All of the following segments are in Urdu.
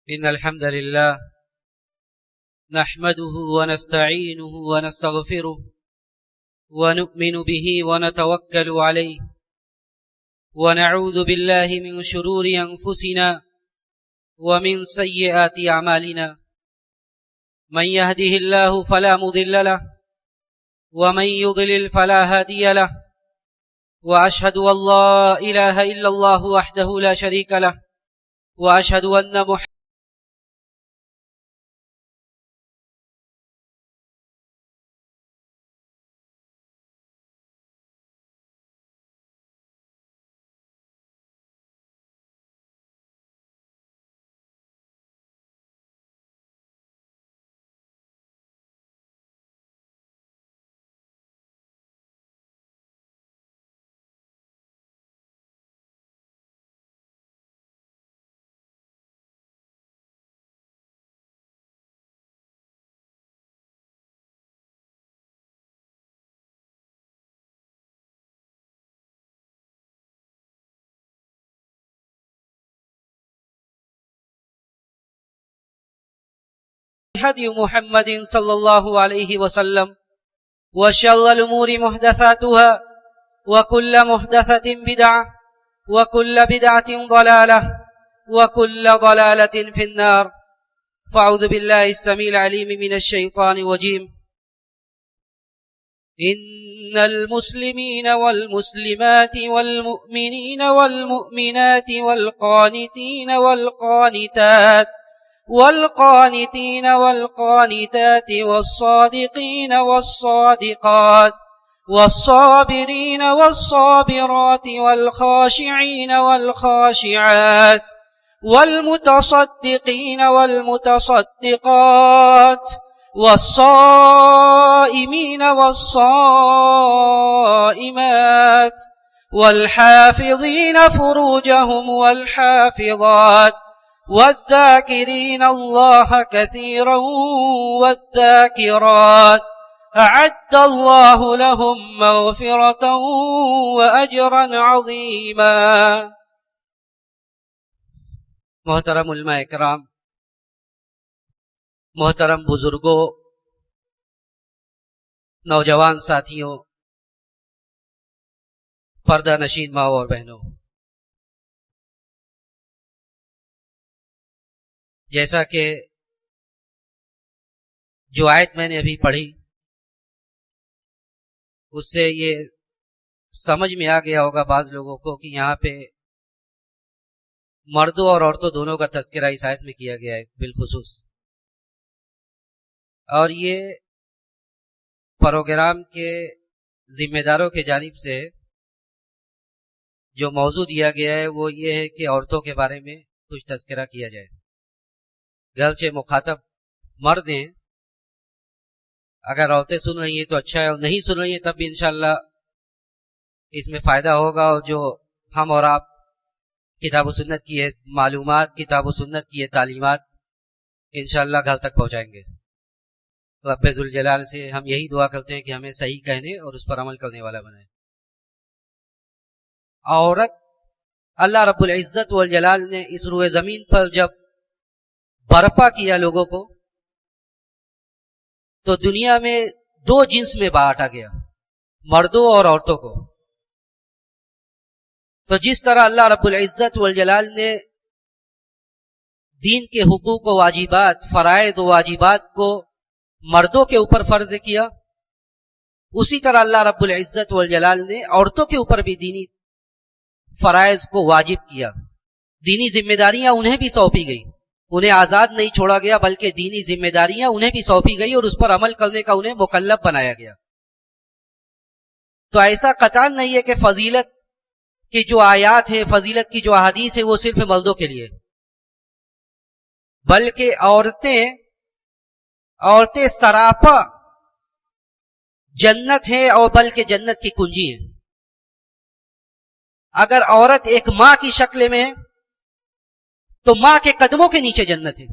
إن الحمد لله نحمده ونستعينه ونستغفره ونؤمن به ونتوكل عليه ونعوذ بالله من شرور أنفسنا ومن سيئات أعمالنا من يهده الله فلا مضل له ومن يضلل فلا هادي له وأشهد أن لا إله إلا الله وحده لا شريك له وأشهد أن هدي محمد صلى الله عليه وسلم وشر الأمور محدثاتها وكل محدثة بدعة وكل بدعة ضلالة وكل ضلالة في النار فأعوذ بالله السميع العليم من الشيطان الرجيم إن المسلمين والمسلمات والمؤمنين والمؤمنات والقانتين والقانتات والصادقين والصادقات والصابرين والصابرات والخاشعين والخاشعات والمتصدقين والمتصدقات والصائمين والصائمات والحافظين فروجهم والحافظات والذاكرين الله كثيرا والذاكرات أعد الله لهم مغفرة وأجرا عظيما. محترم علماء اکرام، محترم بزرگوں، نوجوان ساتھیوں، پردہ نشین ماں اور بہنوں، جیسا کہ جو آیت میں نے ابھی پڑھی اس سے یہ سمجھ میں آ گیا ہوگا بعض لوگوں کو کہ یہاں پہ مردوں اور عورتوں دونوں کا تذکرہ اس آیت میں کیا گیا ہے بالخصوص، اور یہ پروگرام کے ذمہ داروں کی جانب سے جو موضوع دیا گیا ہے وہ یہ ہے کہ عورتوں کے بارے میں کچھ تذکرہ کیا جائے، گرچہ مخاطب مرد ہیں، اگر عورتیں سن رہی ہیں تو اچھا ہے، اور نہیں سن رہی ہیں تب بھی انشاءاللہ اس میں فائدہ ہوگا، اور جو ہم اور آپ کتاب و سنت کی ہے معلومات، کتاب و سنت کی ہے تعلیمات انشاءاللہ گھر تک پہنچائیں گے۔ رب ذوالجلال سے ہم یہی دعا کرتے ہیں کہ ہمیں صحیح کہنے اور اس پر عمل کرنے والا بنائے۔ عورت اللہ رب العزت والجلال نے اس روئے زمین پر جب برپا کیا لوگوں کو تو دنیا میں دو جنس میں بانٹا گیا، مردوں اور عورتوں کو۔ تو جس طرح اللہ رب العزت والجلال نے دین کے حقوق و واجبات، فرائض و واجبات کو مردوں کے اوپر فرض کیا، اسی طرح اللہ رب العزت والجلال نے عورتوں کے اوپر بھی دینی فرائض کو واجب کیا، دینی ذمہ داریاں انہیں بھی سونپی گئی، انہیں آزاد نہیں چھوڑا گیا بلکہ دینی ذمہ داریاں انہیں بھی سونپی گئی اور اس پر عمل کرنے کا انہیں مکلف بنایا گیا۔ تو ایسا قطعاً نہیں ہے کہ فضیلت کی جو آیات ہیں، فضیلت کی جو احادیث ہے وہ صرف مردوں کے لیے، بلکہ عورتیں سراپا جنت ہیں اور بلکہ جنت کی کنجی ہیں۔ اگر عورت ایک ماں کی شکل میں ہے تو ماں کے قدموں کے نیچے جنت ہے۔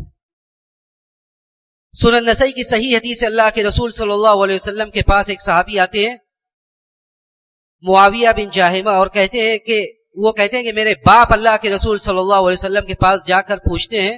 سنن نسائی کی صحیح حدیث سے اللہ کے رسول صلی اللہ علیہ وسلم کے پاس ایک صحابی آتے ہیں، معاویہ بن جاہمہ، اور کہتے ہیں کہ میرے باپ اللہ کے رسول صلی اللہ علیہ وسلم کے پاس جا کر پوچھتے ہیں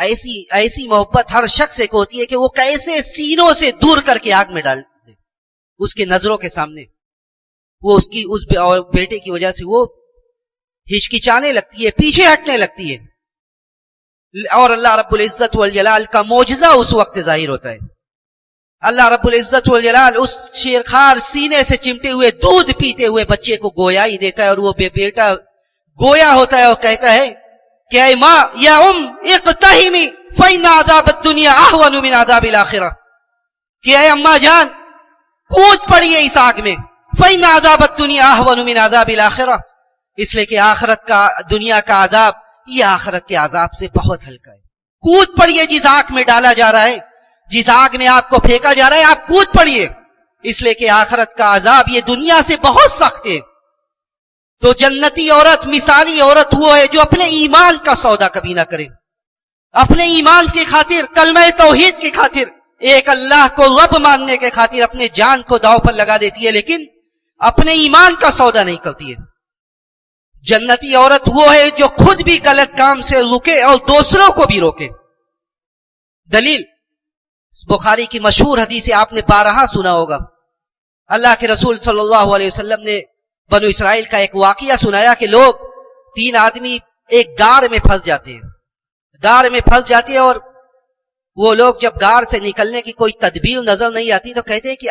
ایسی محبت ہر شخص کو ہوتی ہے کہ وہ کیسے سینوں سے دور کر کے آگ میں ڈال دے اس کی نظروں کے سامنے. وہ اس بیٹے کی وجہ سے وہ ہچکچانے لگتی ہے, پیچھے ہٹنے لگتی ہے, اور اللہ رب العزت والجلال کا معجزہ اس وقت ظاہر ہوتا ہے. اللہ رب العزت والجلال اس شیرخوار سینے سے چمٹے ہوئے دودھ پیتے ہوئے بچے کو گویائی دیتا ہے, اور وہ بیٹا گویا ہوتا ہے اور کہتا ہے کہ اے ماں یا اقتحمی فإن عذاب الدنیا اہون من عذاب الآخرہ, کہ اے اماں جان کود پڑیے اس آگ میں, فإن عذاب الدنیا اہون من عذاب الآخرہ, اس لیے کہ آخرت کا دنیا کا عذاب یہ آخرت کے عذاب سے بہت ہلکا ہے. کود پڑیے جس آگ میں ڈالا جا رہا ہے, جس آگ میں آپ کو پھینکا جا رہا ہے, آپ کود پڑیے, اس لیے کہ آخرت کا عذاب یہ دنیا سے بہت سخت ہے. تو جنتی عورت, مثالی عورت وہ ہے جو اپنے ایمان کا سودا کبھی نہ کرے, اپنے ایمان کی خاطر, کلمہ توحید کی خاطر, ایک اللہ کو رب ماننے کے خاطر اپنے جان کو داؤ پر لگا دیتی ہے, لیکن اپنے ایمان کا سودا نہیں کرتی ہے. جنتی عورت وہ ہے جو خود بھی غلط کام سے رکے اور دوسروں کو بھی روکے. دلیل بخاری کی مشہور حدیث آپ نے بارہا سنا ہوگا. اللہ کے رسول صلی اللہ علیہ وسلم نے بنو اسرائیل کا ایک واقعہ سنایا کہ لوگ 3 آدمی ایک غار میں پھنس جاتے ہیں, غار میں پھنس جاتے ہیں, اور وہ لوگ جب غار سے نکلنے کی کوئی تدبیر نظر نہیں آتی تو کہتے ہیں کہ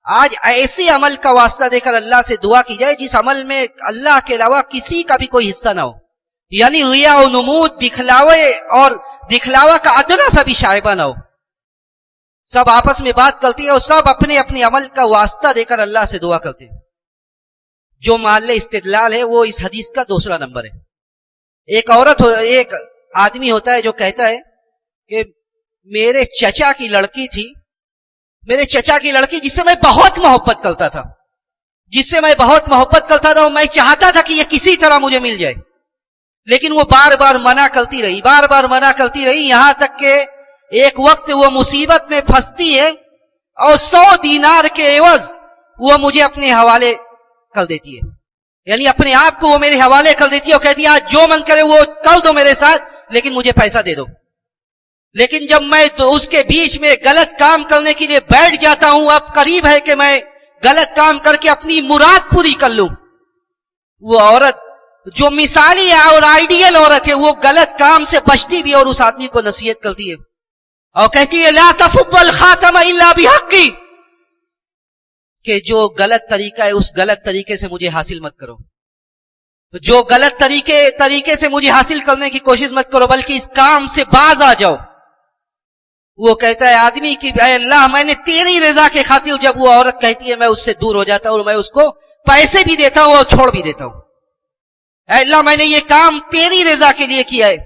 آج ایسے عمل کا واسطہ دے کر اللہ سے دعا کی جائے جس عمل میں اللہ کے علاوہ کسی کا بھی کوئی حصہ نہ ہو, یعنی ریا و نمود, دکھلاوا کا ادنا سا بھی شائبہ نہ ہو. سب آپس میں بات کرتے ہیں اور سب اپنے اپنے عمل کا واسطہ دے کر اللہ سے دعا کرتے ہیں. جو محل استدلال ہے وہ اس حدیث کا دوسرا نمبر ہے. ایک آدمی ہوتا ہے جو کہتا ہے کہ میرے چچا کی لڑکی تھی, میرے چچا کی لڑکی جس سے میں بہت محبت کرتا تھا, اور میں چاہتا تھا کہ یہ کسی طرح مجھے مل جائے, لیکن وہ بار بار منع کرتی رہی, یہاں تک کہ ایک وقت وہ مصیبت میں پھنستی ہے اور 100 دینار کے عوض وہ مجھے اپنے حوالے کر دیتی ہے, یعنی اپنے آپ کو وہ میرے حوالے کر دیتی ہے اور کہتی ہے آج جو من کرے وہ کر دو میرے ساتھ, لیکن مجھے پیسہ دے دو. لیکن جب میں تو اس کے بیچ میں غلط کام کرنے کے لیے بیٹھ جاتا ہوں, اب قریب ہے کہ میں غلط کام کر کے اپنی مراد پوری کر لوں, وہ عورت جو مثالی اور آئیڈیل عورت ہے وہ غلط کام سے بچتی بھی اور اس آدمی کو نصیحت کرتی ہے اور کہتی ہے لا تفض الخاتم الا بحقی, کہ جو غلط طریقہ ہے اس غلط طریقے سے مجھے حاصل مت کرو, جو غلط طریقے سے مجھے حاصل کرنے کی کوشش مت کرو, بلکہ اس کام سے باز آ جاؤ. وہ کہتا ہے آدمی کہ اے اللہ میں نے تیری رضا کے خاطر, جب وہ عورت کہتی ہے میں اس سے دور ہو جاتا ہوں اور میں اس کو پیسے بھی دیتا ہوں اور چھوڑ بھی دیتا ہوں. اے اللہ میں نے یہ کام تیری رضا کے لیے کیا ہے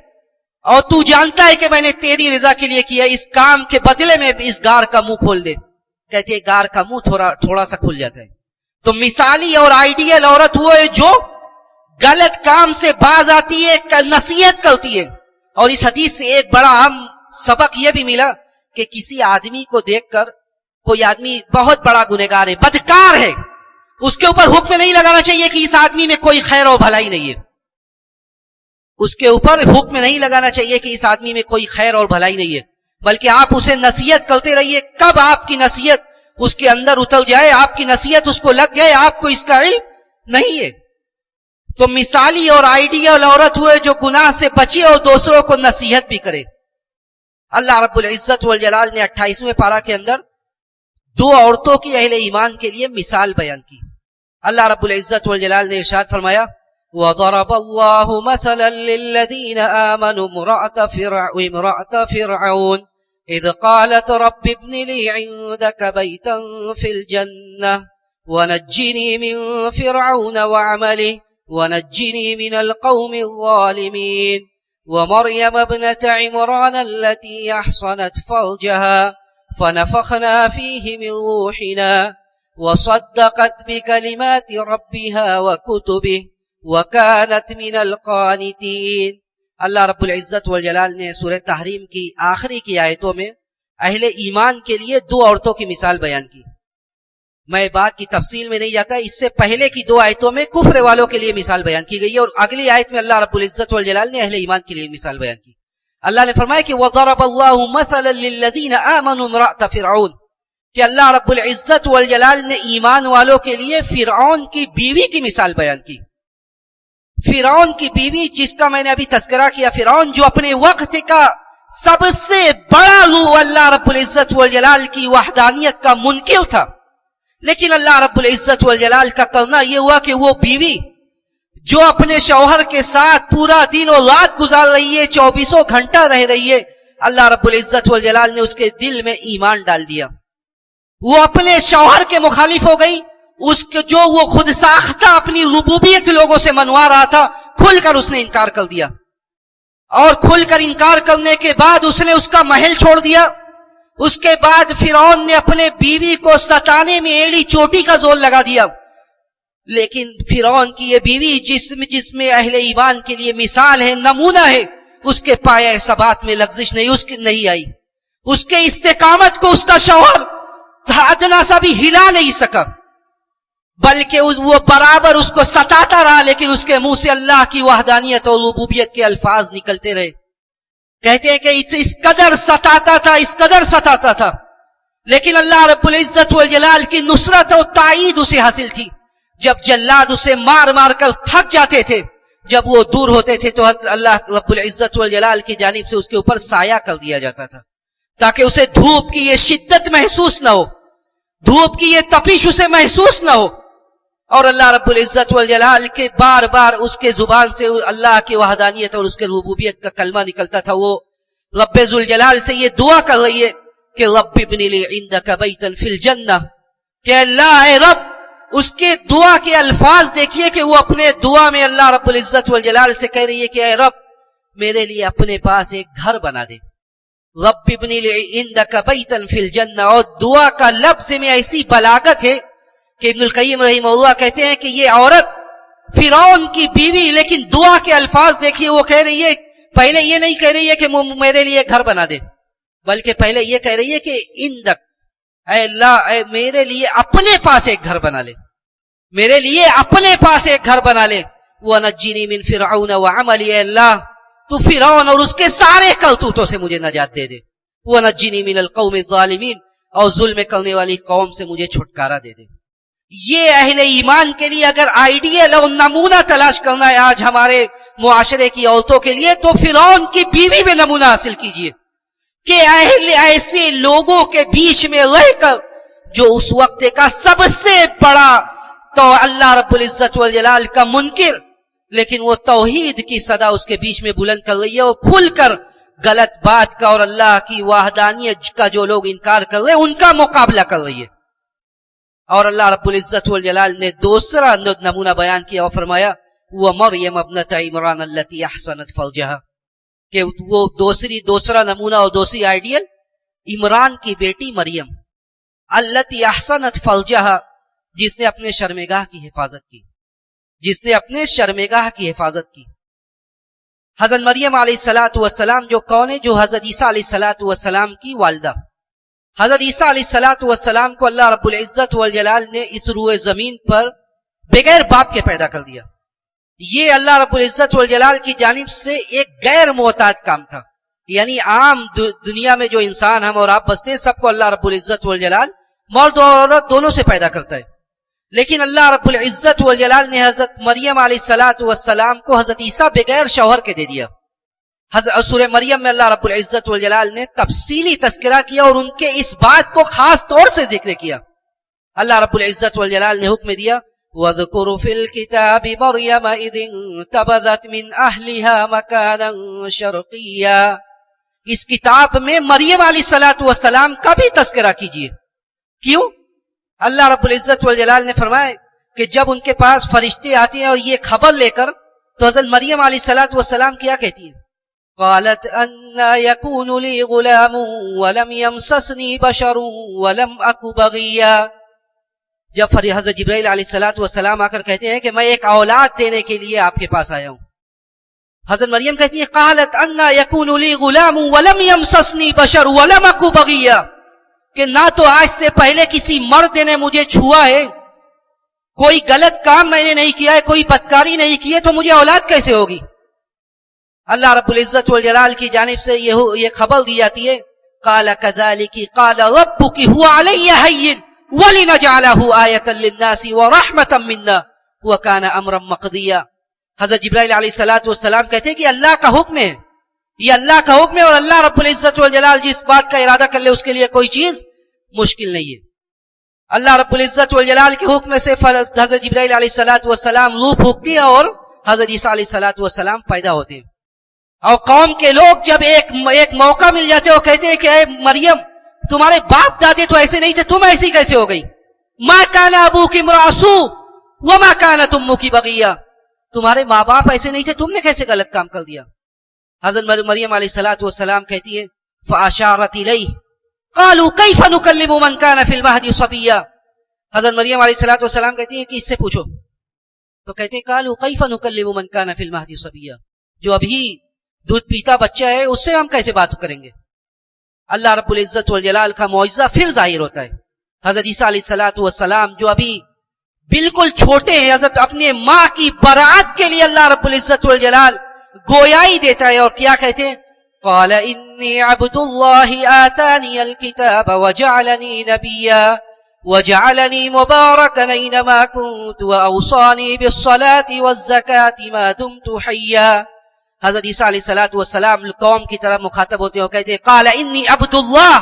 اور تو جانتا ہے کہ میں نے تیری رضا کے لیے کیا ہے, اس کام کے بدلے میں اس غار کا منہ کھول دے. کہتے ہیں غار کا منہ تھوڑا سا کھل جاتا ہے. تو مثالی اور آئیڈیل عورت وہ ہے جو غلط کام سے باز آتی ہے, نصیحت کرتی ہے. اور اس حدیث سے ایک بڑا اہم سبق یہ بھی ملا کہ کسی آدمی کو دیکھ کر کوئی آدمی بہت بڑا گنہگار ہے, بدکار ہے, اس کے اوپر حکم نہیں لگانا چاہیے کہ اس آدمی میں کوئی خیر و بھلائی نہیں ہے. اس کے اوپر حکم نہیں لگانا چاہیے کہ اس آدمی میں کوئی خیر اور بھلائی نہیں ہے, بلکہ آپ اسے نصیحت کرتے رہیے. کب آپ کی نصیحت اس کے اندر اتر جائے, آپ کی نصیحت اس کو لگ جائے, آپ کو اس کا علم نہیں ہے. تو مثالی اور آئیڈیل عورت ہوئے جو گناہ سے بچے اور دوسروں کو نصیحت بھی کرے. اللہ رب العزت والجلال نے 28ویں پارہ کے اندر 2 عورتوں کی اہل ایمان کے لیے مثال بیان کی. اللہ رب العزت والجلال نے ارشاد فرمایا وَضَرَبَ اللَّهُ مَثَلًا لِلَّذِينَ آمَنُوا امْرَأَةَ فِرْعَوْنَ إِذْ قَالَتْ رَبِّ ابْنِ لِي عِندَكَ بَيْتًا فِي الْجَنَّةِ وَنَجِّنِي مِنْ فِرْعَوْنَ وَعَمَلِهِ وَنَجِّنِي مِنَ الْقَوْمِ الظَّالِمِينَ ومريم ابنة عمران التي أحصنت فرجها فنفخنا فيه من روحنا وصدقت بكلمات ربها وكتبه وكانت من القانتين. اللہ رب العزت والجلال نے سورہ تحریم کی آخری کی آیتوں میں اہل ایمان کے لیے 2 عورتوں کی مثال بیان کی. میں بات کی تفصیل میں نہیں جاتا, اس سے پہلے کی 2 آیتوں میں کفر والوں کے لیے مثال بیان کی گئی ہے, اور اگلی آیت میں اللہ رب العزت والجلال نے اہل ایمان کے لیے مثال بیان کی. اللہ نے فرمایا کہ وَضَرَبَ اللَّهُ مَثَلًا لِلَّذِينَ آمَنُوا امْرَأَتَ فِرْعَوْنَ، کہ اللہ رب العزت والجلال نے ایمان والوں کے لیے فرعون کی بیوی کی مثال بیان کی. فرعون کی بیوی جس کا میں نے ابھی تذکرہ کیا، فرعون جو اپنے وقت کا سب سے بڑا اللہ رب العزت والجلال کی وحدانیت کا منکر تھا، لیکن اللہ رب العزت والجلال کا کرنا یہ ہوا کہ وہ بیوی جو اپنے شوہر کے ساتھ پورا دن اور رات گزار رہی ہے، 24 گھنٹہ رہ رہی ہے، اللہ رب العزت والجلال نے اس کے دل میں ایمان ڈال دیا. وہ اپنے شوہر کے مخالف ہو گئی، اس کے جو وہ خود ساختہ اپنی ربوبیت لوگوں سے منوا رہا تھا، کھل کر اس نے انکار کر دیا. اور کھل کر انکار کرنے کے بعد اس نے اس کا محل چھوڑ دیا. اس کے بعد فرعون نے اپنے بیوی کو ستانے میں ایڑی چوٹی کا زور لگا دیا. لیکن فرعون کی یہ بیوی جس میں اہل ایمان کے لیے مثال ہے، نمونہ ہے، اس کے پایہ ثبات میں لغزش نہیں آئی. اس کے استقامت کو اس کا شوہر ادنا سا بھی ہلا نہیں سکا، بلکہ وہ برابر اس کو ستاتا رہا، لیکن اس کے منہ سے اللہ کی وحدانیت اور ربوبیت کے الفاظ نکلتے رہے. کہتے ہیں کہ اس قدر ستاتا تھا، لیکن اللہ رب العزت والجلال کی نصرت اور تائید اسے حاصل تھی. جب جلاد اسے مار مار کر تھک جاتے تھے، جب وہ دور ہوتے تھے تو اللہ رب العزت والجلال کی جانب سے اس کے اوپر سایہ کر دیا جاتا تھا، تاکہ اسے دھوپ کی یہ شدت محسوس نہ ہو، دھوپ کی یہ تپش اسے محسوس نہ ہو. اور اللہ رب العزت والجلال کے بار بار اس کے زبان سے اللہ کی وحدانیت اور اس کے ربوبیت کا کلمہ نکلتا تھا. وہ رب ذوالجلال سے یہ دعا کر رہی ہے کہ رب ابن لی عندک بیتا فی الجنہ، کہ اللہ اے رب. اس کے دعا کے الفاظ دیکھیے کہ وہ اپنے دعا میں اللہ رب العزت والجلال سے کہہ رہی ہے کہ اے رب میرے لیے اپنے پاس ایک گھر بنا دے. رب ابن لی عندک بیتا فی الجنہ. اور دعا کا لفظ میں ایسی بلاغت ہے کہ ابن القیم رحمہ اللہ کہتے ہیں کہ یہ عورت فرعون کی بیوی، لیکن دعا کے الفاظ دیکھیے، وہ کہہ رہی ہے پہلے یہ نہیں کہہ رہی ہے کہ میرے لیے گھر بنا دے، بلکہ پہلے یہ کہہ رہی ہے کہ عندک، اے اللہ اے میرے لیے اپنے پاس ایک گھر بنا لے، میرے لیے اپنے پاس ایک گھر بنا لے. وَنَجِّنِي مِن فِرْعَوْنَ وَعَمَلِهِ، اے اللہ تو فرعون اور اس کے سارے کرتوتوں سے مجھے نجات دے دے. وَنَجِّنِي مِنَ الْقَوْمِ الظَّالِمِينَ، اور ظلم کرنے والی قوم سے مجھے چھٹکارا دے دے. یہ اہل ایمان کے لیے اگر آئیڈیل اور نمونہ تلاش کرنا ہے آج ہمارے معاشرے کی عورتوں کے لیے، تو فرعون کی بیوی میں نمونہ حاصل کیجئے کہ اہل ایسے لوگوں کے بیچ میں رہ کر جو اس وقت کا سب سے بڑا تو اللہ رب العزت والجلال کا منکر، لیکن وہ توحید کی صدا اس کے بیچ میں بلند کر رہی ہے، اور کھل کر غلط بات کا اور اللہ کی وحدانیت کا جو لوگ انکار کر رہے ہیں ان کا مقابلہ کر رہی ہے. اور اللہ رب العزت والجلال نے دوسرا نمونہ بیان کیا اور فرمایا وَمَرْيَمَ ابْنَتَ عِمْرَانَ الَّتِي أَحْسَنَتْ فَرْجَهَا، کہ وہ دوسرا نمونہ اور دوسری آئیڈیل عمران کی بیٹی مریم، الَّتِي أَحْسَنَتْ فَرْجَهَا، جس نے اپنے شرمگاہ کی حفاظت کی، جس نے اپنے شرمگاہ کی حفاظت کی. حضرت مریم علیہ السلام جو کون ہے؟ جو حضرت عیسیٰ علیہ السلام کی والدہ. حضرت عیسیٰ علیہ السلام کو اللہ رب العزت والجلال نے اس روئے زمین پر بغیر باپ کے پیدا کر دیا. یہ اللہ رب العزت والجلال کی جانب سے ایک غیر معتاد کام تھا. یعنی عام دنیا میں جو انسان ہم اور آپ بستے ہیں سب کو اللہ رب العزت والجلال مرد اور عورت دونوں سے پیدا کرتا ہے، لیکن اللہ رب العزت والجلال نے حضرت مریم علیہ السلام کو حضرت عیسیٰ بغیر شوہر کے دے دیا. سورہ مریم میں اللہ رب العزت والجلال نے تفصیلی تذکرہ کیا اور ان کے اس بات کو خاص طور سے ذکر کیا. اللہ رب العزت والجلال نے حکم دیا وَاذْكُرْ فِي الْكِتَابِ مَرْيَمَ إِذِ انتَبَذَتْ مِنْ أَهْلِهَا مَكَانًا شَرْقِيًّا. اس کتاب میں مریم علیہ السلام کا بھی تذکرہ کیجیے. کیوں؟ اللہ رب العزت والجلال نے فرمایا کہ جب ان کے پاس فرشتے آتے ہیں اور یہ خبر لے کر، تو حضرت مریم علیہ السلام کیا کہتی ہے؟ قالت أَنَّا يَكُونُ لِي غُلَامٌ وَلَمْ يَمْسَسْنِي بَشَرٌ وَلَمْ أَكُ بَغِيًّا. جب حضرت جبرائیل علیہ السلام آ کر کہتے ہیں کہ میں ایک اولاد دینے کے لیے آپ کے پاس آیا ہوں، حضرت مریم کہتی ہے قالت أَنَّا يَكُونُ لِي غُلَامٌ وَلَمْ يَمْسَسْنِي بَشَرٌ وَلَمْ أَكُ بَغِيًّا، کہ نہ تو آج سے پہلے کسی مرد نے مجھے چھوا ہے، کوئی غلط کام میں نے نہیں کیا ہے، کوئی بدکاری نہیں کی ہے، تو مجھے اولاد کیسے ہوگی؟ اللہ رب العزت والجلال کی جانب سے یہ خبر دی جاتی ہے قال كذلك قال ربك هو علي هين ولنجعله آية للناس ورحمة منا وكان امرا مقضيا. حضرت جبرائیل علیہ الصلوۃ والسلام کہتے ہیں کہ اللہ کا حکم ہے، یہ اللہ کا حکم ہے، اور اللہ رب العزت والجلال جس بات کا ارادہ کر لے اس کے لیے کوئی چیز مشکل نہیں ہے. اللہ رب العزت والجلال کے حکم سے حضرت جبرائیل علیہ الصلوۃ والسلام روح پھونکتی ہیں اور حضرت عیسیٰ علیہ الصلوۃ والسلام پیدا ہوتے ہیں. اور قوم کے لوگ جب ایک موقع مل جاتے وہ کہتے ہیں کہ اے مریم تمہارے باپ دادے تو ایسے نہیں تھے، تم ایسی کیسے ہو گئی؟ ما کان ابوک امرأ سوء وما کانت امک بغیہ، تمہارے ماں باپ ایسے نہیں تھے، تم نے کیسے غلط کام کر دیا؟ حضرت مریم علیہ الصلوۃ والسلام کہتی ہے فاشارت الیہ قالوا کیف نکلم من کان فی المہد صبیا. حضرت مریم علیہ الصلوۃ والسلام کہتی ہے کہ اس سے پوچھو، تو کہتے ہیں قالوا کیف نکلم من کان فی المہد صبیا، جو ابھی دودھ پیتا بچہ ہے اس سے ہم کیسے بات کریں گے؟ اللہ رب العزت والجلال کا معجزہ پھر ظاہر ہوتا ہے. حضرت عیسیٰ علیہ الصلوۃ والسلام جو ابھی بالکل چھوٹے ہیں، حضرت اپنے ماں کی برات کے لیے اللہ رب العزت والجلال گویائی دیتا ہے اور کیا کہتے ہیں قال انی عبد اللہ آتانی الکتاب وجعلنی نبیا وجعلنی مبارکا اینما کنت واوصانی بالصلاة والزکاة ما دمت حیا. حضرت عیسیٰ علیہ الصلوۃ والسلام قوم کی طرف مخاطب ہوتے ہیں اور کہتے ہیں قال انی عبد اللہ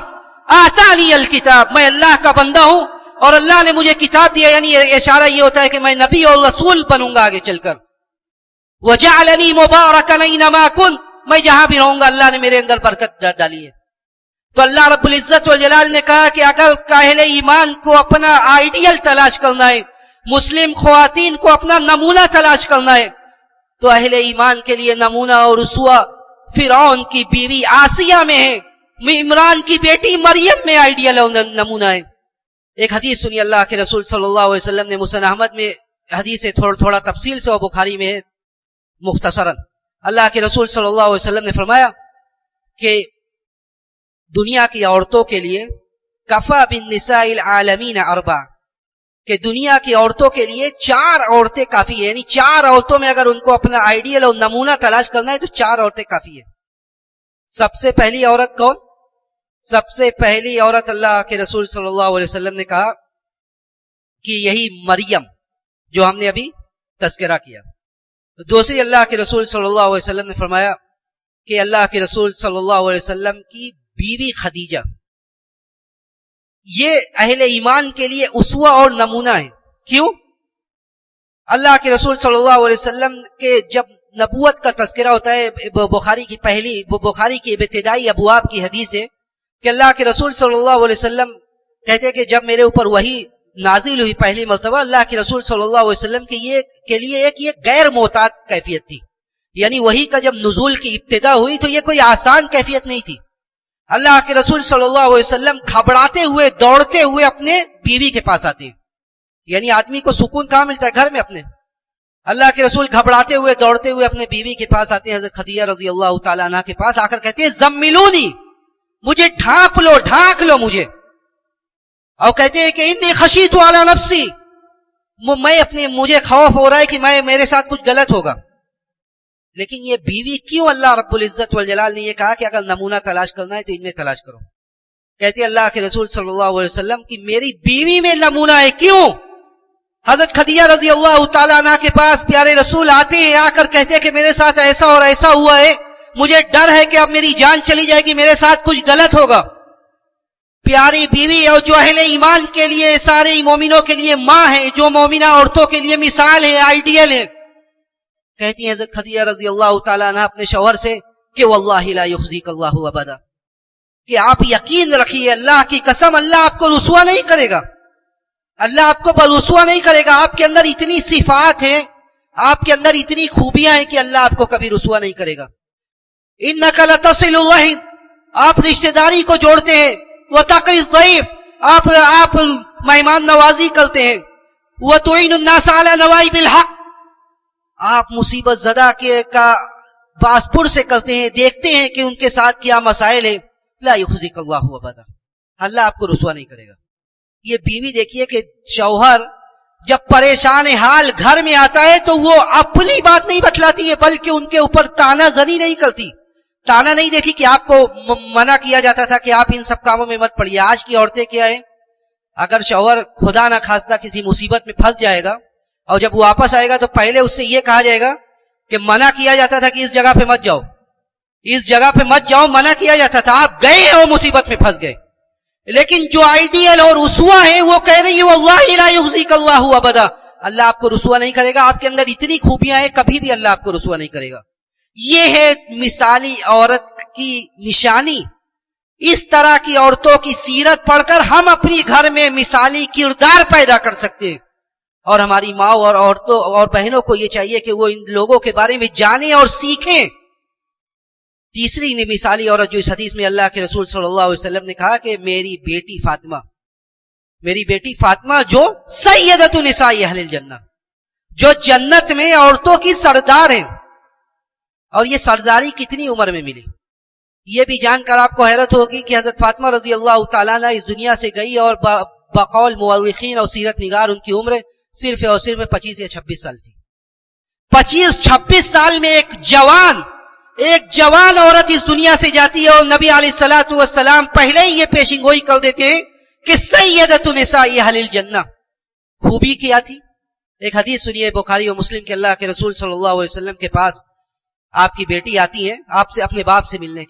آتانی الکتاب، میں اللہ کا بندہ ہوں اور اللہ نے مجھے کتاب دیا، یعنی اشارہ یہ ہوتا ہے کہ میں نبی اور رسول بنوں گا آگے چل کر. وجعلنی مبارکا اینما کنت، میں جہاں بھی رہوں گا اللہ نے میرے اندر برکت ڈالی ہے. تو اللہ رب العزت والجلال نے کہا کہ اگر اہل ایمان کو اپنا آئیڈیل تلاش کرنا ہے، مسلم خواتین کو اپنا نمونہ تلاش کرنا ہے، تو اہل ایمان کے لیے نمونہ اور اسوہ فرعون کی بیوی آسیہ میں ہے، عمران کی بیٹی مریم میں آئیڈیل اور نمونہ ہے. ایک حدیث سنی اللہ کے رسول صلی اللہ علیہ وسلم نے مسند احمد میں حدیث ہے تھوڑا تفصیل سے اور بخاری میں ہے مختصراً. اللہ کے رسول صلی اللہ علیہ وسلم نے فرمایا کہ دنیا کی عورتوں کے لیے کفا بالنساء العالمین اربع، کہ دنیا کی عورتوں کے لیے 4 عورتیں کافی ہیں، یعنی 4 عورتوں میں اگر ان کو اپنا آئیڈیل اور نمونہ تلاش کرنا ہے تو 4 عورتیں کافی ہیں. سب سے پہلی عورت کون؟ سب سے پہلی عورت اللہ کے رسول صلی اللہ علیہ وسلم نے کہا کہ یہی مریم جو ہم نے ابھی تذکرہ کیا. دوسری اللہ کے رسول صلی اللہ علیہ وسلم نے فرمایا کہ اللہ کے رسول صلی اللہ علیہ وسلم کی بیوی خدیجہ، یہ اہل ایمان کے لیے اسوہ اور نمونہ ہے. کیوں؟ اللہ کے رسول صلی اللہ علیہ وسلم کے جب نبوت کا تذکرہ ہوتا ہے، بخاری کی ابتدائی ابواب کی حدیث ہے کہ اللہ کے رسول صلی اللہ علیہ وسلم کہتے ہیں کہ جب میرے اوپر وحی نازل ہوئی پہلی مرتبہ، اللہ کے رسول صلی اللہ علیہ وسلم کے لیے ایک یہ غیر محتاط کیفیت تھی، یعنی وحی کا جب نزول کی ابتدا ہوئی تو یہ کوئی آسان کیفیت نہیں تھی. اللہ کے رسول صلی اللہ علیہ وسلم گھبراتے ہوئے دوڑتے ہوئے اپنے بیوی کے پاس آتے ہیں، یعنی آدمی کو سکون کہاں ملتا ہے؟ گھر میں اپنے. اللہ کے رسول گھبراتے ہوئے دوڑتے ہوئے اپنے بیوی کے پاس آتے ہیں، حضرت خدیجہ رضی اللہ تعالیٰ عنہ کے پاس آ کر کہتے ہیں زملونی، مجھے ڈھانپ لو مجھے. اور کہتے ہیں کہ انی خشیت علی نفسی، مجھے خوف ہو رہا ہے کہ میرے ساتھ کچھ غلط ہوگا. لیکن یہ بیوی کیوں اللہ رب العزت والجلال نے یہ کہا کہ اگر نمونہ تلاش کرنا ہے تو ان میں تلاش کرو؟ کہتے ہیں اللہ کے رسول صلی اللہ علیہ وسلم کہ میری بیوی میں نمونہ ہے. کیوں؟ حضرت خدیجہ رضی اللہ تعالیٰ عنہ کے پاس پیارے رسول آتے ہیں، آ کر کہتے ہیں کہ میرے ساتھ ایسا اور ایسا ہوا ہے، مجھے ڈر ہے کہ اب میری جان چلی جائے گی، میرے ساتھ کچھ غلط ہوگا. پیاری بیوی اور جو اہل ایمان کے لیے، سارے مومنوں کے لیے ماں ہے، جو مومنہ عورتوں کے لیے مثال ہے، آئیڈیل ہے. کہتی ہیں حضرت خدیجہ رضی اللہ تعالیٰ عنہ اپنے شوہر سے کہ واللہ لا یخزیک اللہ ابدا، کہ آپ یقین رکھیے اللہ کی قسم اللہ آپ کو رسوا نہیں کرے گا، اللہ آپ کو رسوا نہیں کرے گا. آپ کے اندر اتنی صفات ہیں، آپ کے اندر اتنی خوبیاں ہیں کہ اللہ آپ کو کبھی رسوا نہیں کرے گا. انک لتصل الرحم، آپ رشتہ داری کو جوڑتے ہیں. وتقری الضیف، آپ مہمان نوازی کرتے ہیں. وتعین الناس علی نوائب الحق، آپ مصیبت زدہ کا باس پر سے کرتے ہیں، دیکھتے ہیں کہ ان کے ساتھ کیا مسائل ہیں. لا یخزیک اللہ ابدا، اللہ آپ کو رسوا نہیں کرے گا. یہ بیوی دیکھیے کہ شوہر جب پریشان حال گھر میں آتا ہے تو وہ اپنی بات نہیں بتلاتی ہے بلکہ ان کے اوپر تانا زنی نہیں کرتی. تانا نہیں دیکھی کہ آپ کو منع کیا جاتا تھا کہ آپ ان سب کاموں میں مت پڑیے. آج کی عورتیں کیا ہے, اگر شوہر خدا نہ خواستہ کسی مصیبت میں پھنس جائے گا اور جب وہ واپس آئے گا تو پہلے اس سے یہ کہا جائے گا کہ منع کیا جاتا تھا کہ اس جگہ پہ مت جاؤ, اس جگہ پہ مت جاؤ, منع کیا جاتا تھا, آپ گئے اور مصیبت میں پھنس گئے. لیکن جو آئیڈیل اور رسوا ہے وہ کہہ رہی ہے واللہ لا یخزیک اللہ ابدا, اللہ آپ کو رسوا نہیں کرے گا, آپ کے اندر اتنی خوبیاں ہیں کبھی بھی اللہ آپ کو رسوا نہیں کرے گا. یہ ہے مثالی عورت کی نشانی. اس طرح کی عورتوں کی سیرت پڑھ کر ہم اپنی گھر میں مثالی کردار پیدا کر سکتے ہیں, اور ہماری ماں اور عورتوں اور بہنوں کو یہ چاہیے کہ وہ ان لوگوں کے بارے میں جانیں اور سیکھیں. تیسری مثالی عورت جو اس حدیث میں اللہ کے رسول صلی اللہ علیہ وسلم نے کہا کہ میری بیٹی فاطمہ جو سیدۃ نساء اہل الجنہ, جو جنت میں عورتوں کی سردار ہیں. اور یہ سرداری کتنی عمر میں ملی, یہ بھی جان کر آپ کو حیرت ہوگی کہ حضرت فاطمہ رضی اللہ تعالیٰ عنہ اس دنیا سے گئی اور بقول مورخین اور سیرت نگار ان کی عمر صرف اور صرف 25 یا 26 سال تھی. 25-26 سال میں ایک جوان عورت اس دنیا سے جاتی ہے, اور نبی علیہ الصلوۃ والسلام پہلے ہی یہ پیشن گوئی کر دیتے ہیں کہ سیدۃ نساء اہل الجنہ. خوبی کیا تھی؟ ایک حدیث سنیے بخاری اور مسلم کے اللہ کے رسول صلی اللہ علیہ وسلم کے پاس آپ کی بیٹی آتی ہے آپ سے اپنے باپ سے ملنے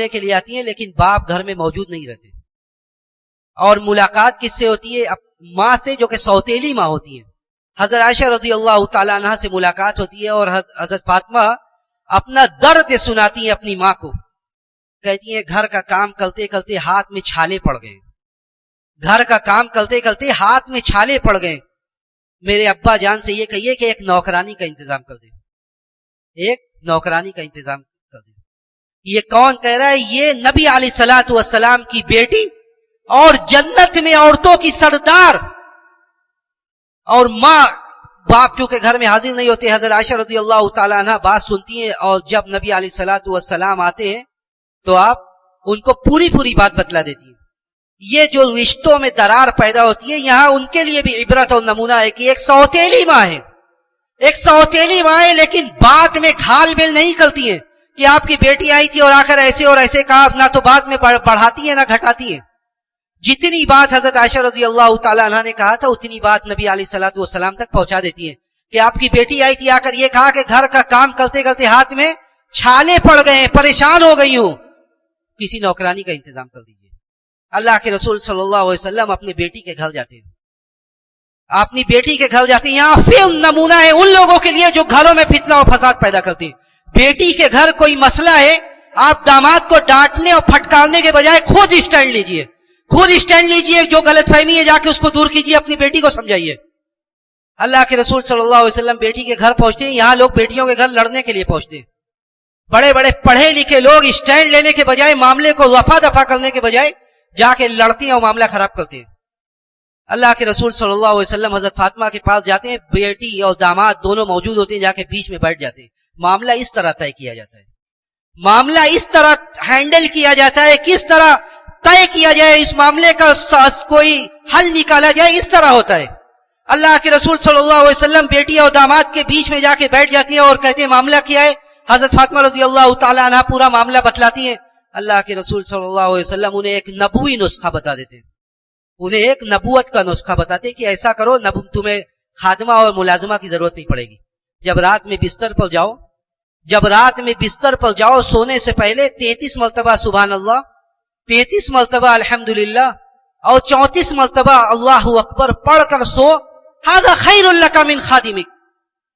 کے لیے آتی ہیں, لیکن باپ گھر میں موجود نہیں رہتے. اور ملاقات کس سے ہوتی ہے؟ ماں سے, جو کہ سوتیلی ماں ہوتی ہیں. حضرت عائشہ رضی اللہ تعالیٰ عنہ سے ملاقات ہوتی ہے اور حضرت فاطمہ اپنا درد سناتی ہیں اپنی ماں کو. کہتی ہیں گھر کا کام کرتے کرتے ہاتھ میں چھالے پڑ گئے, میرے ابا جان سے یہ کہیے کہ ایک نوکرانی کا انتظام کر دیں. یہ کون کہہ رہا ہے؟ یہ نبی علیہ الصلوۃ والسلام کی بیٹی اور جنت میں عورتوں کی سردار. اور ماں باپ چونکہ گھر میں حاضر نہیں ہوتے, حضرت عائشہ رضی اللہ تعالیٰ عنہ بات سنتی ہیں, اور جب نبی علیہ الصلوۃ والسلام آتے ہیں تو آپ ان کو پوری بات بتلا دیتی ہیں. یہ جو رشتوں میں درار پیدا ہوتی ہے, یہاں ان کے لیے بھی عبرت اور نمونہ ہے کہ ایک سوتیلی ماں ہے لیکن بات میں گھال میل نہیں کرتی ہیں کہ آپ کی بیٹی آئی تھی اور آ کر ایسے اور ایسے کہا, نہ تو بات میں بڑھاتی ہے نہ گھٹاتی ہے. جتنی بات حضرت عائشہ رضی اللہ تعالیٰ عنہ نے کہا تھا اتنی بات نبی علیہ الصلوۃ والسلام تک پہنچا دیتی ہیں کہ آپ کی بیٹی آئی تھی, آ کر یہ کہا کہ گھر کا کام کرتے کرتے ہاتھ میں چھالے پڑ گئے, پریشان ہو گئی ہوں, کسی نوکرانی کا انتظام کر دیجیے. اللہ کے رسول صلی اللہ علیہ وسلم اپنی بیٹی کے گھر جاتے ہیں, یہاں پھر نمونہ ہے ان لوگوں کے لیے جو گھروں میں فتنہ اور فساد پیدا کرتے ہیں. بیٹی کے گھر کوئی مسئلہ ہے, آپ داماد کو ڈانٹنے اور پھٹکارنے کے بجائے خود اسٹینڈ لیجئے, جو غلط فہمی ہے جا کے اس کو دور کیجئے, اپنی بیٹی کو سمجھائیے. اللہ کے رسول صلی اللہ علیہ وسلم بیٹی کے گھر پہنچتے ہیں. یہاں لوگ بیٹیوں کے گھر لڑنے کے لیے پہنچتے ہیں. بڑے پڑھے لکھے لوگ اسٹینڈ لینے کے بجائے, معاملے کو رفع دفع کرنے کے بجائے جا کے لڑتے ہیں اور معاملہ خراب کرتے ہیں. اللہ کے رسول صلی اللہ علیہ وسلم حضرت فاطمہ کے پاس جاتے ہیں, بیٹی اور داماد دونوں موجود ہوتے ہیں, جا کے بیچ میں بیٹھ جاتے ہیں. معاملہ اس طرح طے کیا جاتا ہے, معاملہ اس طرح ہینڈل کیا جاتا ہے, کس طرح طے کیا جائے, اس معاملے کا کوئی حل نکالا جائے, اس طرح ہوتا ہے. اللہ کے رسول صلی اللہ علیہ وسلم بیٹی اور داماد کے بیچ میں جا کے بیٹھ جاتی ہیں اور کہتے ہیں معاملہ کیا ہے. حضرت فاطمہ رضی اللہ تعالیٰ عنہ پورا معاملہ بتلاتی ہیں. اللہ کے رسول صلی اللہ علیہ وسلم انہیں ایک نبوی نسخہ بتا دیتے ہیں, انہیں ایک نبوت کا نسخہ بتاتے کہ ایسا کرو, تمہیں خادمہ اور ملازمہ کی ضرورت نہیں پڑے گی. جب رات میں بستر پر جاؤ سونے سے پہلے 33 مرتبہ سبحان اللہ, 33 مرتبہ الحمدللہ اور 34 مرتبہ اللہ اکبر پڑھ کر سو. ھذا خیر لک من خادمک,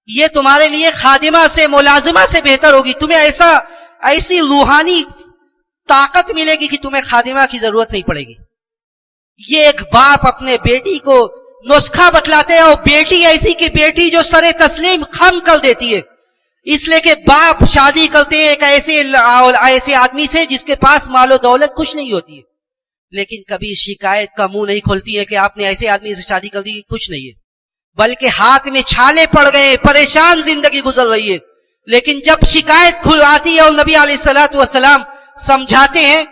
یہ تمہارے لیے خادمہ سے ملازمہ سے بہتر ہوگی. تمہیں ایسی روحانی طاقت ملے گی کہ تمہیں خادمہ کی ضرورت نہیں پڑے گی. یہ ایک باپ اپنے بیٹی کو نسخہ بتلاتے ہیں, اور بیٹی ایسی کہ بیٹی جو سر تسلیم خم کر دیتی ہے, اس لیے کہ باپ شادی کرتے ہیں ایک ایسے آدمی سے جس کے پاس مال و دولت کچھ نہیں ہوتی ہے, لیکن کبھی شکایت کا منہ نہیں کھولتی ہے کہ آپ نے ایسے آدمی سے شادی کر دی, کچھ نہیں ہے, بلکہ ہاتھ میں چھالے پڑ گئے, پریشان زندگی گزر رہی ہے. لیکن جب شکایت کھل آتی ہے اور نبی علیہ الصلوۃ والسلام سمجھاتے ہیں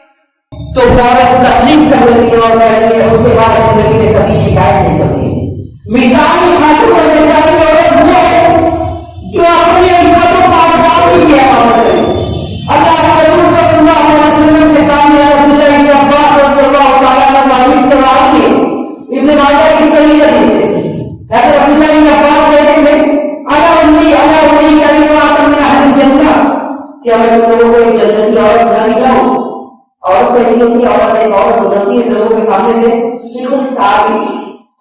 تو فوراً تسلیم کر لیتی ہے اور اس کے بعد زندگی میں کبھی شکایت نہیں کرتی. مثالی خاتون اور مثالی عورت وہ ہے جو اپنی عزت و پاکدامنی کی حفاظت کرے. اللہ کے رسول صلی اللہ علیہ وسلم کے سامنے عبداللہ ابن عباس رضی اللہ تعالیٰ عنہ حدیث روایت ہے ابن ماجہ کی صحیح حدیث ہے. حضرت عبداللہ ابن عباس کہتے ہیں انا اری کلمات من اہل الجنہ، کیا میں تم لوگوں کو ایک جنتی عورت بنا دکھاؤں؟ عورت کیسی ہوتی ہے؟ عورت ایک عورت گزرتی ہے لوگوں کے سامنے سے بالکل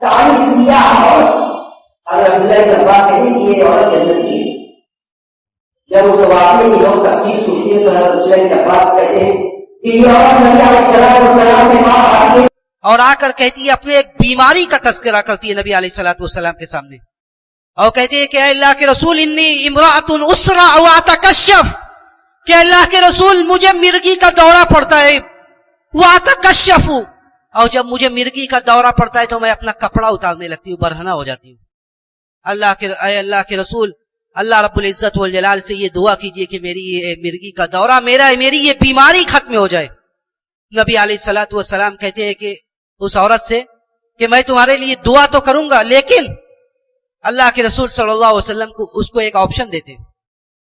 کالی سیاہ عورت. حضرت عبداللہ ابن عباس کہتے ہیں کہ یہ عورت جنتی ہے. جب اس واقعے کی لوگ تفسیر سنتے ہیں تو حضرت عبداللہ ابن عباس کہتے ہیں کہ یہ عورت نبی علیہ السلام کے پاس آتی ہے اور آ کر کہتی ہے، اپنے ایک بیماری کا تذکرہ کرتی ہے نبی علیہ السلام کے سامنے، اور کہتی ہے کہ اے اللہ کے رسول انی امرأۃ اسرع واتکشف، کہ اللہ کے رسول مجھے مرگی کا دورہ پڑتا ہے، واتکشف، اور جب مجھے مرگی کا دورہ پڑتا ہے تو میں اپنا کپڑا اتارنے لگتی ہوں، برہنہ ہو جاتی ہوں. اے اللہ کے رسول، اللہ رب العزت والجلال سے یہ دعا کیجئے کہ میری یہ مرگی کا دورہ، میری یہ بیماری ختم ہو جائے. نبی علیہ السلام کہتے ہیں کہ اس عورت سے کہ میں تمہارے لیے دعا تو کروں گا، لیکن اللہ کے رسول صلی اللہ علیہ وسلم کو اس کو ایک آپشن دیتے ہیں.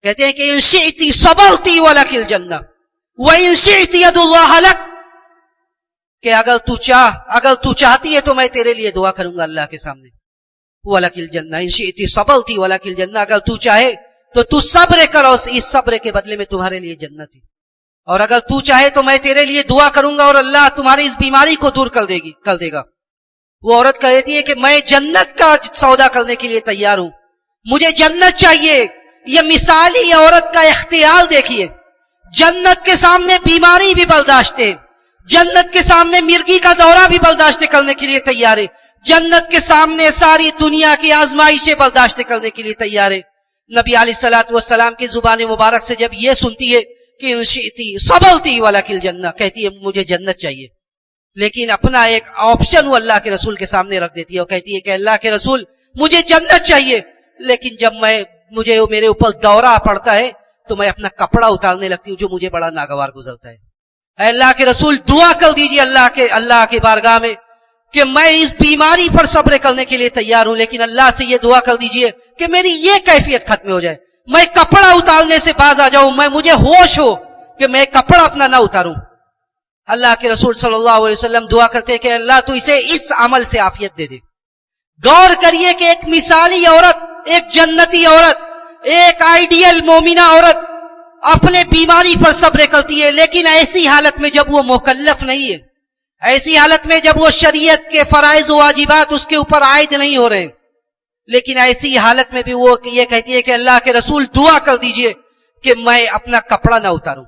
کہتے ہیں کہ ان شئتی صبرتی ولک الجنہ وان شئتی ید اللہ لک، کہ اگر تو چاہتی ہے تو میں تیرے لیے دعا کروں گا اللہ کے سامنے، ولک الجنہ، ان شئتی صبرتی ولک الجنہ، اگر تو چاہے تو تو صبر کرو، اس صبر کے بدلے میں تمہارے لیے جنت ہے، اور اگر تو چاہے تو میں تیرے لیے دعا کروں گا اور اللہ تمہاری اس بیماری کو دور کر دے گا. وہ عورت کہتی ہے کہ میں جنت کا سودا کرنے کے لیے تیار ہوں، مجھے جنت چاہیے. یہ مثالی عورت کا اختیار دیکھیے، جنت کے سامنے بیماری بھی برداشت ہے، جنت کے سامنے مرگی کا دورہ بھی برداشت کرنے کے لیے تیار ہے، جنت کے سامنے ساری دنیا کی آزمائشیں برداشت کرنے کے لیے تیار ہے. نبی علیہ السلام کی زبان مبارک سے جب یہ سنتی ہے کہ انشئتی صبرتی ولک الجنہ، کہتی ہے مجھے جنت چاہیے، لیکن اپنا ایک آپشن وہ اللہ کے رسول کے سامنے رکھ دیتی ہے اور کہتی ہے کہ اللہ کے رسول مجھے جنت چاہیے، لیکن جب مجھے میرے اوپر دورہ پڑتا ہے تو میں اپنا کپڑا اتارنے لگتی ہوں، جو مجھے بڑا ناگوار گزرتا ہے. اے اللہ کے رسول دعا کر دیجئے اللہ کے بارگاہ میں کہ میں اس بیماری پر صبر کرنے کے لیے تیار ہوں، لیکن اللہ سے یہ دعا کر دیجئے کہ میری یہ کیفیت ختم ہو جائے، میں کپڑا اتارنے سے باز آ جاؤں، مجھے ہوش ہو کہ میں کپڑا اپنا نہ اتاروں. اللہ کے رسول صلی اللہ علیہ وسلم دعا کرتے کہ اللہ تو اسے اس عمل سے عافیت دے دے. غور کریے کہ ایک مثالی عورت، ایک جنتی عورت، ایک آئیڈیل مومنہ عورت اپنے بیماری پر صبر کرتی ہے، لیکن ایسی حالت میں جب وہ مکلف نہیں ہے، ایسی حالت میں جب وہ شریعت کے فرائض و واجبات اس کے اوپر عائد نہیں ہو رہے، لیکن ایسی حالت میں بھی وہ یہ کہتی ہے کہ اللہ کے رسول دعا کر دیجئے کہ میں اپنا کپڑا نہ اتاروں.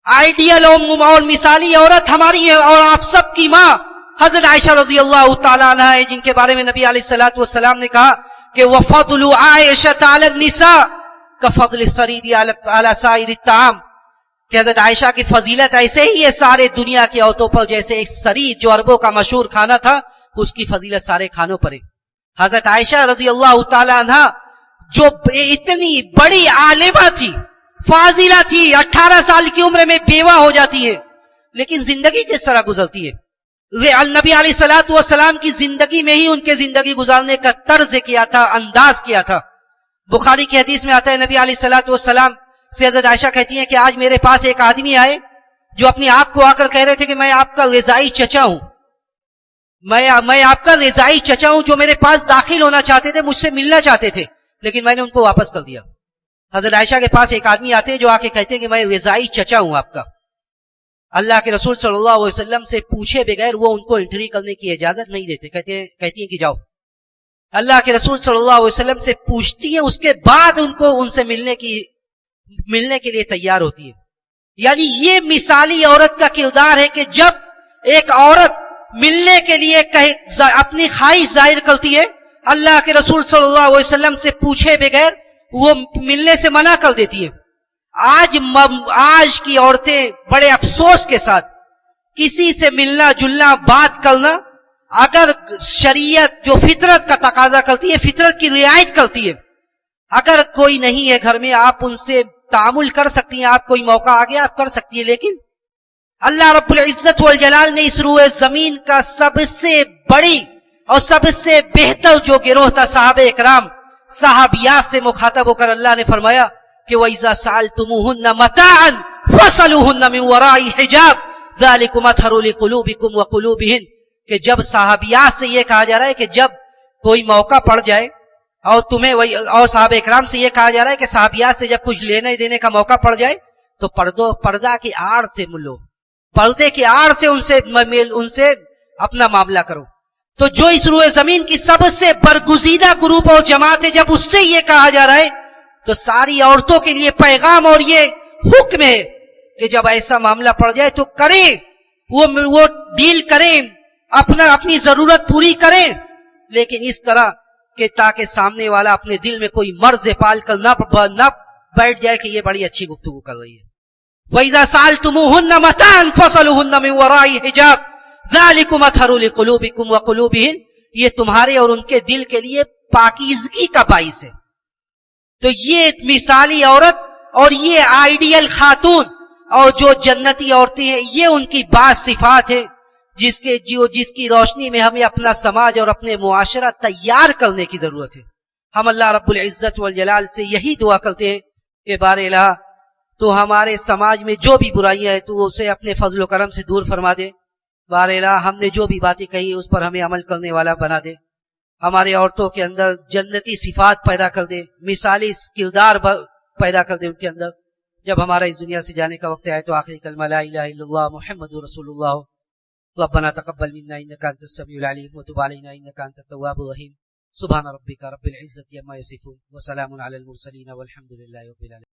آئیڈیل اور مثالی عورت ہماری ہے، اور آپ سب کی ماں حضرت عائشہ رضی اللہ تعالیٰ عنہ ہے، جن کے بارے میں نبی علیہ السلام نے کہا کہ وَفَضْلُ عَائِشَةَ عَلَى النِّسَاءِ كَفَضْلِ الثَّرِيدِ عَلَى سَائِرِ الطَّعَامِ، کہ حضرت عائشہ کی فضیلت ایسے ہی ہے سارے دنیا کی عورتوں پر، جیسے ایک سرید جو عربوں کا مشہور کھانا تھا، اس کی فضیلت سارے کھانوں پر ہے. حضرت عائشہ رضی اللہ تعالیٰ عنہ جو اتنی بڑی عالمہ تھی، فاضلہ تھی، 18 سال کی عمر میں بیوہ ہو جاتی ہے، لیکن زندگی کس طرح گزرتی ہے. نبی علیہ السلام کی زندگی میں ہی ان کے زندگی گزارنے کا طرز کیا تھا، انداز کیا تھا. بخاری کی حدیث میں آتا ہے نبی علیہ السلام سے حضرت عائشہ کہتی ہیں کہ آج میرے پاس ایک آدمی آئے جو اپنی آپ کو آ کر کہہ رہے تھے کہ میں آپ کا رضائی چچا ہوں، میں آپ کا رضائی چچا ہوں، جو میرے پاس داخل ہونا چاہتے تھے، مجھ سے ملنا چاہتے تھے، لیکن میں نے ان کو واپس کر دیا. حضرت عائشہ کے پاس ایک آدمی آتے ہیں جو آ کے کہتے ہیں کہ میں رضائی چچا ہوں آپ کا. اللہ کے رسول صلی اللہ علیہ وسلم سے پوچھے بغیر وہ ان کو انٹری کرنے کی اجازت نہیں دیتے، کہتی ہیں کہ جاؤ. اللہ کے رسول صلی اللہ علیہ وسلم سے پوچھتی ہیں، اس کے بعد ان سے ملنے کے لیے تیار ہوتی ہے. یعنی یہ مثالی عورت کا کردار ہے کہ جب ایک عورت ملنے کے لیے اپنی خواہش ظاہر کرتی ہے، اللہ کے رسول صلی اللہ علیہ وسلم سے پوچھے بغیر وہ ملنے سے منع کر دیتی ہے. آج کی عورتیں بڑے افسوس کے ساتھ کسی سے ملنا جلنا بات کرنا، اگر شریعت جو فطرت کا تقاضا کرتی ہے، فطرت کی رعایت کرتی ہے، اگر کوئی نہیں ہے گھر میں آپ ان سے تعامل کر سکتی ہیں، آپ کوئی موقع آ گیا آپ کر سکتی ہیں، لیکن اللہ رب العزت والجلال نے اس روئے زمین کا سب سے بڑی اور سب سے بہتر جو گروہ تھا صحابہ اکرام صحابیات سے مخاطب ہو کر اللہ نے فرمایا کہ وَإِذَا سَأَلْتُمُوهُنَّ مَتَاعًا فَاسْأَلُوهُنَّ مِنْ وَرَاءِ حِجَابٍ ذَلِكُمْ أَطْهَرُ لِقُلُوبِكُمْ وَقُلُوبِهِنْ کہ جب صحابیات سے یہ کہا جا رہا ہے کہ جب کوئی موقع پڑ جائے اور تمہیں وہی اور صحابہ اکرام سے یہ کہا جا رہا ہے کہ صحابیات سے جب کچھ لینے دینے کا موقع پڑ جائے تو پردہ کی آڑ سے ملو، پردے کی آڑ سے ان سے اپنا معاملہ کرو. تو جو اس روئے زمین کی سب سے برگزیدہ گروپ اور جماعت ہے، جب اس سے یہ کہا جا رہا ہے تو ساری عورتوں کے لیے پیغام اور یہ حکم ہے کہ جب ایسا معاملہ پڑ جائے تو کریں، وہ ڈیل کریں، اپنی ضرورت پوری کریں، لیکن اس طرح کہ تاکہ سامنے والا اپنے دل میں کوئی مرض پال کر نہ بیٹھ جائے کہ یہ بڑی اچھی گفتگو کر رہی ہے. وَإِذَا سَأَلْتُمُوهُنَّ مَتَاعًا فَاسْأَلُوهُنَّ مِنْ وَرَاءِ حِجَابٍ ذَلِكُمْ أَطْهَرُ لِقُلُوبِكُمْ وَقُلُوبِهِنْ یہ تمہارے اور ان کے دل کے لیے پاکیزگی کا باعث ہے. تو یہ مثالی عورت اور یہ آئیڈیل خاتون اور جو جنتی عورتیں ہیں، یہ ان کی بعض صفات ہے جس کی روشنی میں ہمیں اپنا سماج اور اپنے معاشرہ تیار کرنے کی ضرورت ہے. ہم اللہ رب العزت والجلال سے یہی دعا کرتے ہیں کہ بار الہ تو ہمارے سماج میں جو بھی برائیاں ہیں تو اسے اپنے فضل و کرم سے دور فرما دے. بار الہ ہم نے جو بھی باتیں کہی اس پر ہمیں عمل کرنے والا بنا دے. ہمارے عورتوں کے اندر جنتی صفات پیدا کر دے، مثالی کردار پیدا کر دے ان کے اندر. جب ہمارا اس دنیا سے جانے کا وقت آئے تو آخری کلمہ لا الہ الا اللہ محمد رسول اللہ. ربنا تقبل منا انك انت السميع العليم وتب علينا انك انت التواب الرحيم. سبحان ربك رب العزة عما يصفون وسلام على المرسلين والحمد لله رب العالمين.